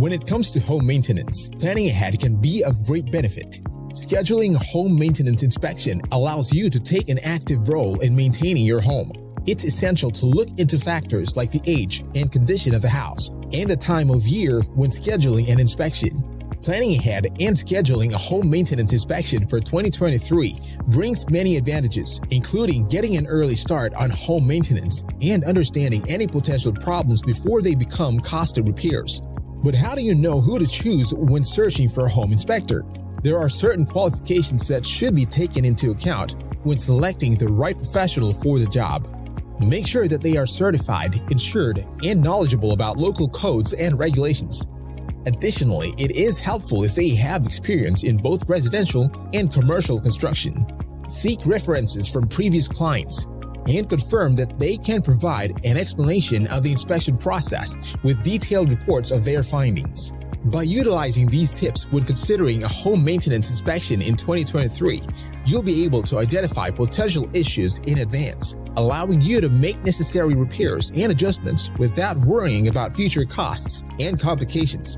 When it comes to home maintenance, planning ahead can be of great benefit. Scheduling a home maintenance inspection allows you to take an active role in maintaining your home. It's essential to look into factors like the age and condition of the house and the time of year when scheduling an inspection. Planning ahead and scheduling a home maintenance inspection for 2023 brings many advantages, including getting an early start on home maintenance and understanding any potential problems before they become costly repairs. But how do you know who to choose when searching for a home inspector? There are certain qualifications that should be taken into account when selecting the right professional for the job. Make sure that they are certified, insured, and knowledgeable about local codes and regulations. Additionally, it is helpful if they have experience in both residential and commercial construction. Seek references from previous clients and confirm that they can provide an explanation of the inspection process with detailed reports of their findings. By utilizing these tips when considering a home maintenance inspection in 2023, you'll be able to identify potential issues in advance, allowing you to make necessary repairs and adjustments without worrying about future costs and complications.